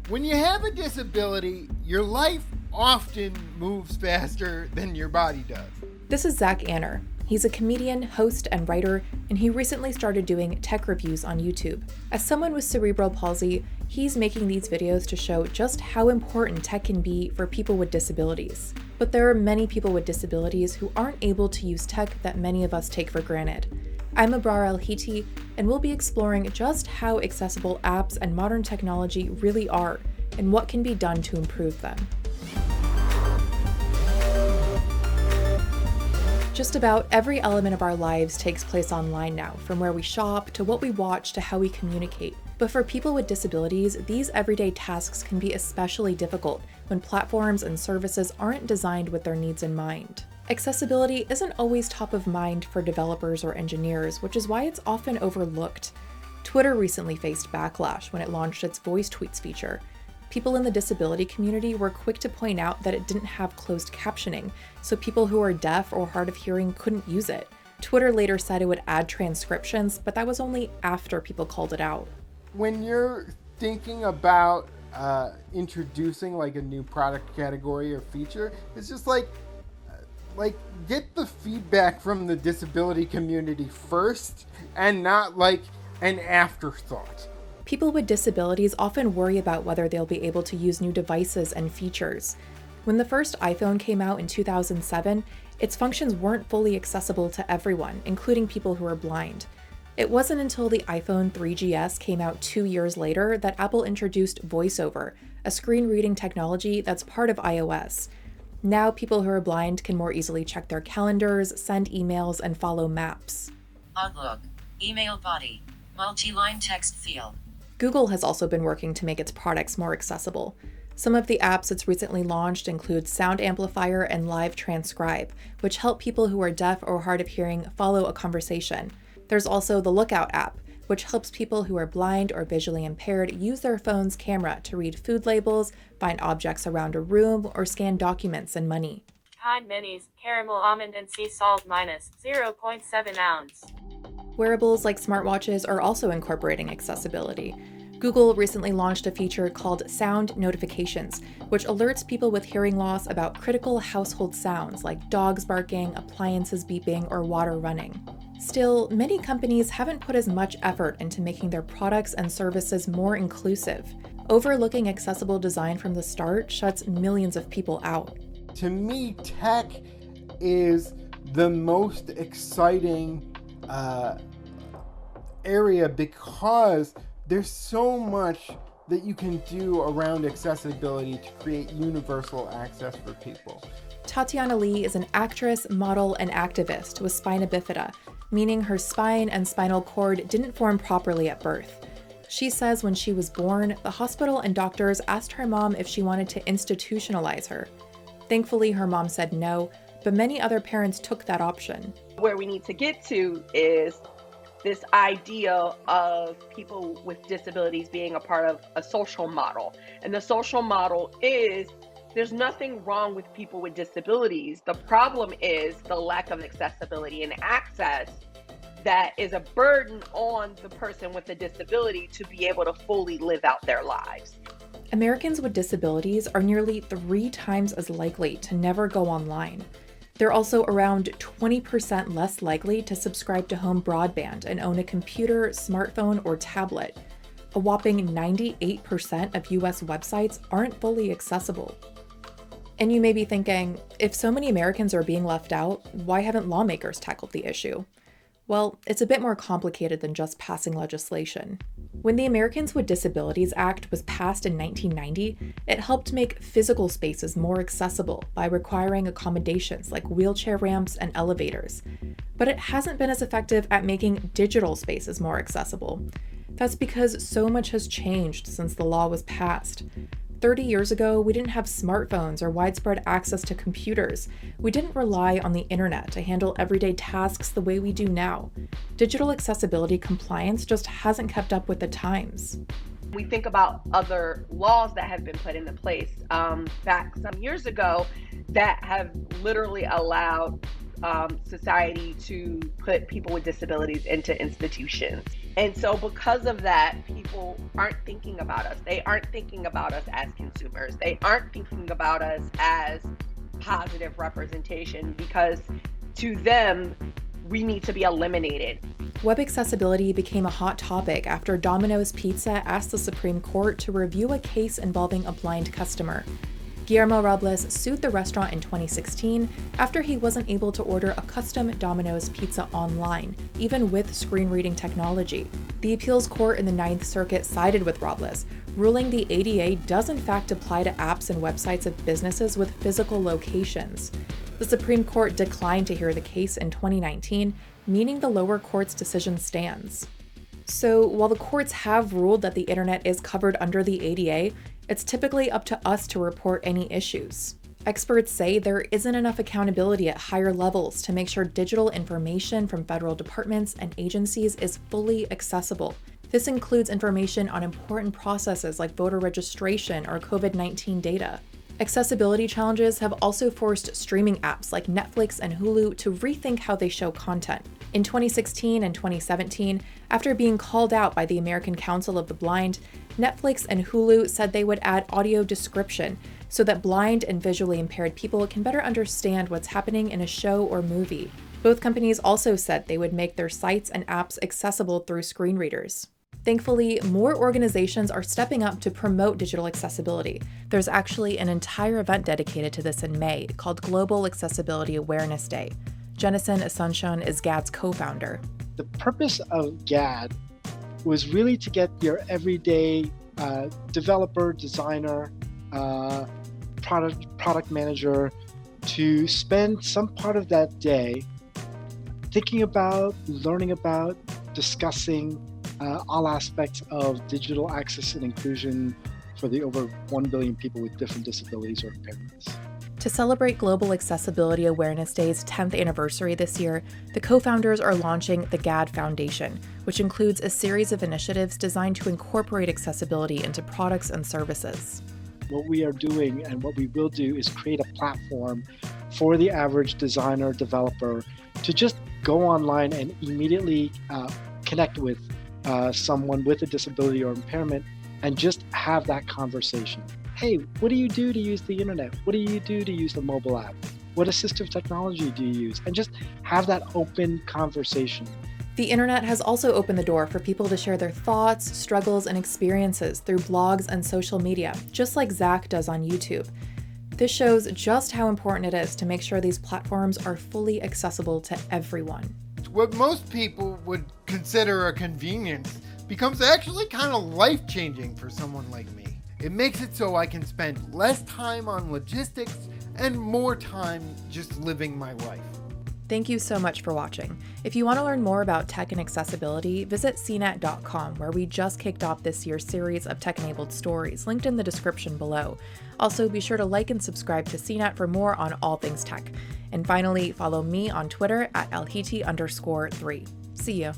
When you have a disability, your life often moves faster than your body does. This is Zach Anner. He's a comedian, host, and writer, and he recently started doing tech reviews on YouTube. As someone with cerebral palsy, he's making these videos to show just how important tech can be for people with disabilities. But there are many people with disabilities who aren't able to use tech that many of us take for granted. I'm Abrar El-Hiti, and we'll be exploring just how accessible apps and modern technology really are, and what can be done to improve them. Just about every element of our lives takes place online now, from where we shop, to what we watch, to how we communicate. But for people with disabilities, these everyday tasks can be especially difficult when platforms and services aren't designed with their needs in mind. Accessibility isn't always top of mind for developers or engineers, which is why it's often overlooked. Twitter recently faced backlash when it launched its voice tweets feature. People in the disability community were quick to point out that it didn't have closed captioning, so people who are deaf or hard of hearing couldn't use it. Twitter later said it would add transcriptions, but that was only after people called it out. When you're thinking about introducing like a new product category or feature, it's just like get the feedback from the disability community first and not like an afterthought. People with disabilities often worry about whether they'll be able to use new devices and features. When the first iPhone came out in 2007, its functions weren't fully accessible to everyone, including people who are blind. It wasn't until the iPhone 3GS came out 2 years later that Apple introduced VoiceOver, a screen reading technology that's part of iOS. Now people who are blind can more easily check their calendars, send emails, and follow maps. Outlook, email body, multi-line text field. Google has also been working to make its products more accessible. Some of the apps it's recently launched include Sound Amplifier and Live Transcribe, which help people who are deaf or hard of hearing follow a conversation. There's also the Lookout app, which helps people who are blind or visually impaired use their phone's camera to read food labels, find objects around a room, or scan documents and money. Kind Minis, caramel almond and sea salt minus 0.7 ounce. Wearables like smartwatches are also incorporating accessibility. Google recently launched a feature called Sound Notifications, which alerts people with hearing loss about critical household sounds like dogs barking, appliances beeping, or water running. Still, many companies haven't put as much effort into making their products and services more inclusive. Overlooking accessible design from the start shuts millions of people out. To me, tech is the most exciting area because there's so much that you can do around accessibility to create universal access for people. Tatiana Lee is an actress, model, and activist with spina bifida, meaning her spine and spinal cord didn't form properly at birth. She says when she was born, the hospital and doctors asked her mom if she wanted to institutionalize her. Thankfully, her mom said no, but many other parents took that option. Where we need to get to is this idea of people with disabilities being a part of a social model. And the social model is there's nothing wrong with people with disabilities. The problem is the lack of accessibility and access that is a burden on the person with a disability to be able to fully live out their lives. Americans with disabilities are nearly 3 times as likely to never go online. They're also around 20% less likely to subscribe to home broadband and own a computer, smartphone, or tablet. A whopping 98% of US websites aren't fully accessible. And you may be thinking, if so many Americans are being left out, why haven't lawmakers tackled the issue? Well, it's a bit more complicated than just passing legislation. When the Americans with Disabilities Act was passed in 1990, it helped make physical spaces more accessible by requiring accommodations like wheelchair ramps and elevators. But it hasn't been as effective at making digital spaces more accessible. That's because so much has changed since the law was passed. 30 years ago, we didn't have smartphones or widespread access to computers. We didn't rely on the internet to handle everyday tasks the way we do now. Digital accessibility compliance just hasn't kept up with the times. We think about other laws that have been put into place back some years ago that have literally allowed society to put people with disabilities into institutions. And so because of that, people aren't thinking about us. They aren't thinking about us as consumers. They aren't thinking about us as positive representation, because to them, we need to be eliminated. Web accessibility became a hot topic after Domino's Pizza asked the Supreme Court to review a case involving a blind customer. Guillermo Robles sued the restaurant in 2016 after he wasn't able to order a custom Domino's pizza online, even with screen reading technology. The appeals court in the Ninth Circuit sided with Robles, ruling the ADA does in fact apply to apps and websites of businesses with physical locations. The Supreme Court declined to hear the case in 2019, meaning the lower court's decision stands. So while the courts have ruled that the internet is covered under the ADA, it's typically up to us to report any issues. Experts say there isn't enough accountability at higher levels to make sure digital information from federal departments and agencies is fully accessible. This includes information on important processes like voter registration or COVID-19 data. Accessibility challenges have also forced streaming apps like Netflix and Hulu to rethink how they show content. In 2016 and 2017, after being called out by the American Council of the Blind, Netflix and Hulu said they would add audio description so that blind and visually impaired people can better understand what's happening in a show or movie. Both companies also said they would make their sites and apps accessible through screen readers. Thankfully, more organizations are stepping up to promote digital accessibility. There's actually an entire event dedicated to this in May called Global Accessibility Awareness Day. Jennison Asuncion is GAD's co-founder. The purpose of GAD was really to get your everyday developer, designer, product manager to spend some part of that day thinking about, learning about, discussing all aspects of digital access and inclusion for the over 1 billion people with different disabilities or impairments. To celebrate Global Accessibility Awareness Day's 10th anniversary this year, the co-founders are launching the GAD Foundation, which includes a series of initiatives designed to incorporate accessibility into products and services. What we are doing and what we will do is create a platform for the average designer, developer to just go online and immediately connect with someone with a disability or impairment and just have that conversation. Hey, what do you do to use the internet? What do you do to use the mobile app? What assistive technology do you use? And just have that open conversation. The internet has also opened the door for people to share their thoughts, struggles, and experiences through blogs and social media, just like Zach does on YouTube. This shows just how important it is to make sure these platforms are fully accessible to everyone. What most people would consider a convenience becomes actually kind of life-changing for someone like me. It makes it so I can spend less time on logistics and more time just living my life. Thank you so much for watching. If you want to learn more about tech and accessibility, visit CNET.com, where we just kicked off this year's series of tech-enabled stories, linked in the description below. Also, be sure to like and subscribe to CNET for more on all things tech. And finally, follow me on Twitter at @alhiti_3. See you.